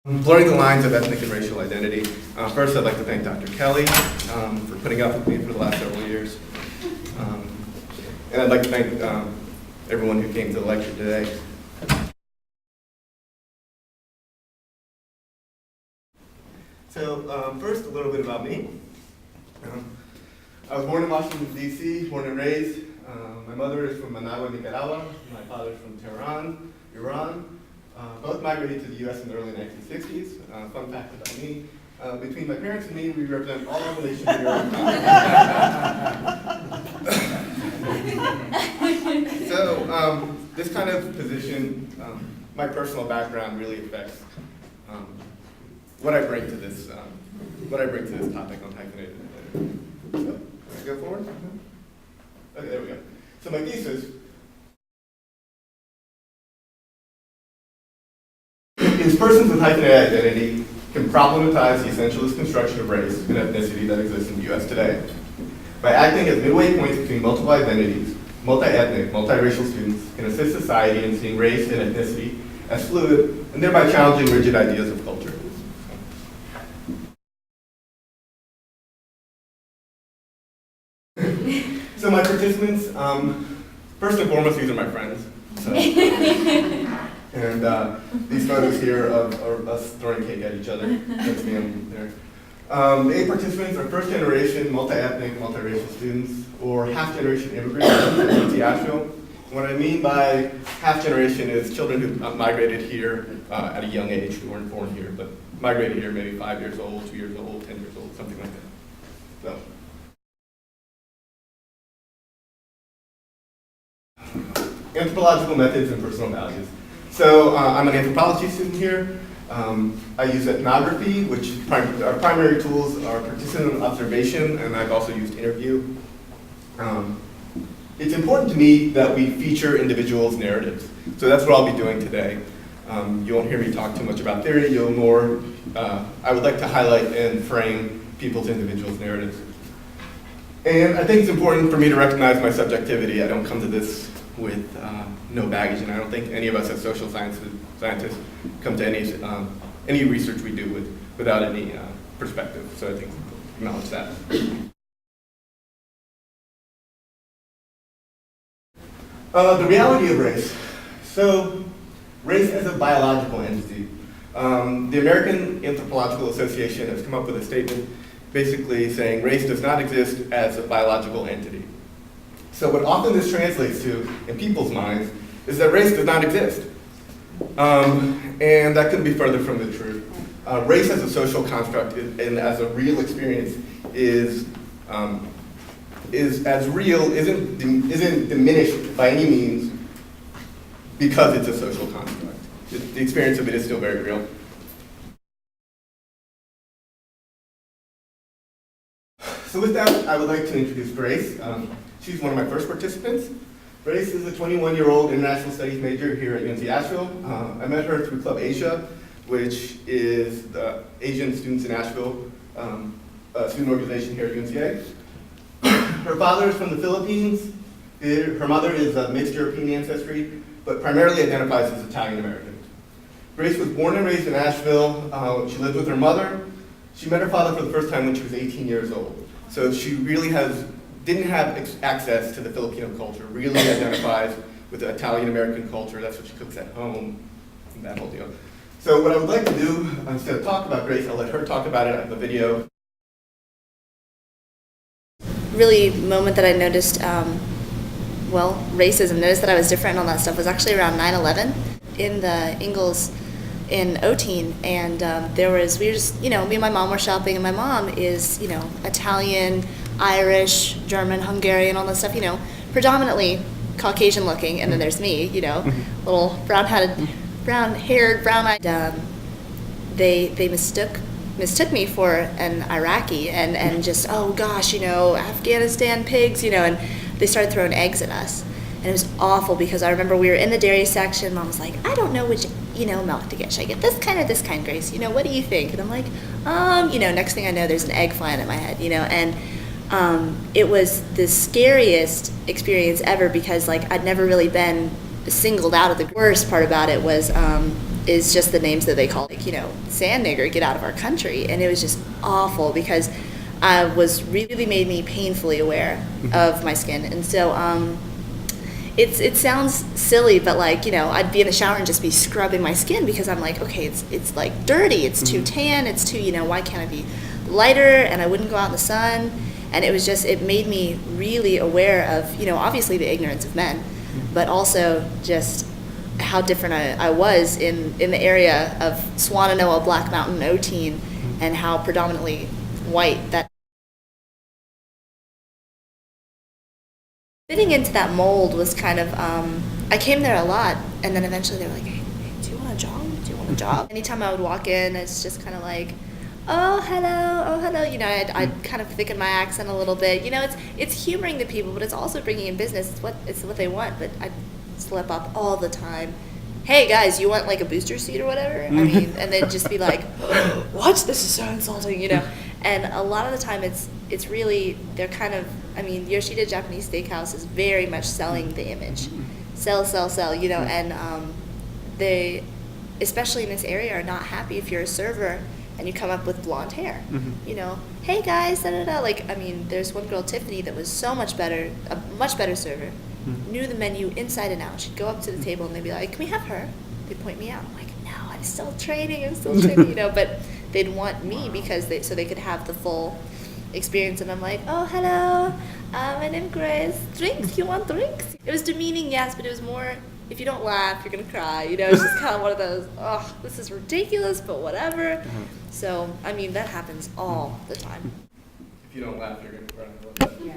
Blurring the lines of ethnic and racial identity. First, I'd like to thank Dr. Kelly for putting up with me for the last several years. And I'd like to thank everyone who came to the lecture today. So first, a little bit about me. I was born in Washington, D.C., born and raised. My mother is from Managua, Nicaragua. My father is from Tehran, Iran. Both migrated to the U.S. in the early 1960s. Fun fact about me, between my parents and me, we represent all our relations in Europe. So this kind of position, my personal background really affects what I bring to this topic on hyphenated. So, can I go forward? Okay, there we go. So my thesis is persons with hyphenated identity can problematize the essentialist construction of race and ethnicity that exists in the U.S. today by acting as midway points between multiple identities, multi-ethnic, multiracial students can assist society in seeing race and ethnicity as fluid and thereby challenging rigid ideas of culture. So my participants, first and foremost, these are my friends. So, and these photos here of us throwing cake at each other. That's me on there. The 8 participants are first generation, multi-ethnic, multiracial students, or half generation immigrants from UNC Asheville. What I mean by half generation is children who migrated here at a young age, who weren't born here, but migrated here maybe 5 years old, 2 years old, 10 years old, something like that. So. Anthropological methods and personal values. So I'm an anthropology student here. I use ethnography, which our primary tools are participant observation, and I've also used interview. It's important to me that we feature individuals' narratives. So that's what I'll be doing today. You won't hear me talk too much about theory. You'll more, I would like to highlight and frame people's individuals' narratives. And I think it's important for me to recognize my subjectivity. I don't come to this with no baggage, and I don't think any of us as social scientists come to any research we do without any perspective. So I think acknowledge that. The reality of race. So race as a biological entity. The American Anthropological Association has come up with a statement basically saying race does not exist as a biological entity. So what often this translates to in people's minds is that race does not exist. And that couldn't be further from the truth. Race as a social construct and as a real experience is as real, isn't diminished by any means because it's a social construct. The experience of it is still very real. So with that, I would like to introduce Grace. She's one of my first participants. Grace is a 21-year-old international studies major here at UNC Asheville. I met her through Club Asia, which is the Asian Students in Asheville student organization here at UNCA. Her father is from the Philippines. Her mother is of mixed European ancestry, but primarily identifies as Italian American. Grace was born and raised in Asheville. She lived with her mother. She met her father for the first time when she was 18 years old. So she really didn't have access to the Filipino culture, really identifies with the Italian American culture. That's what she cooks at home, and that whole deal. So what I would like to do, instead of talk about Grace, I'll let her talk about it. I have a video. Really moment that I noticed, racism, noticed that I was different and all that stuff was actually around 9/11 in the Ingalls in Oteen, and we were just, me and my mom were shopping, and my mom is, Italian, Irish, German, Hungarian, all that stuff, predominantly Caucasian looking, and then there's me, little brown-haired, brown-eyed. They mistook me for an Iraqi, and just, oh gosh, Afghanistan pigs, and they started throwing eggs at us. And it was awful because I remember we were in the dairy section. Mom was like, I don't know which, milk to get. Should I get this kind or this kind, Grace? What do you think? And I'm like, next thing I know, there's an egg flying at my head, and it was the scariest experience ever because, I'd never really been singled out of the worst part about it was is just the names that they call, like, sand nigger, get out of our country. And it was just awful because I was really made me painfully aware of my skin. And so it sounds silly, but like, I'd be in the shower and just be scrubbing my skin because I'm like, okay, it's like dirty, it's too tan, it's too, why can't I be lighter? And I wouldn't go out in the sun. And it made me really aware of, obviously the ignorance of men, but also just how different I was in the area of Swannanoa, Black Mountain, Oteen, and how predominantly white that. Fitting into that mold was kind of, I came there a lot, and then eventually they were like, hey, do you want a job? Do you want a job? Anytime I would walk in, it's just kind of like, oh, hello. I'd kind of thicken my accent a little bit. It's humoring the people, but it's also bringing in business. It's what they want, but I'd slip up all the time. Hey, guys, you want like a booster seat or whatever? And they'd just be like, what? This is so insulting, And a lot of the time it's really, they're kind of, Yoshida Japanese Steakhouse is very much selling the image. Sell, and they, especially in this area, are not happy if you're a server and you come up with blonde hair. Hey guys, there's one girl, Tiffany, that was so much better, a much better server, knew the menu inside and out. She'd go up to the table and they'd be like, can we have her? They'd point me out. I'm like, no, I'm still training, but they'd want me because so they could have the full experience. And I'm like, oh, hello, my name's Grace. Drinks, you want drinks? It was demeaning, yes, but it was more, if you don't laugh, you're going to cry. It's just kind of one of those, oh, this is ridiculous, but whatever. So, that happens all the time. If you don't laugh, you're going to cry. Yeah.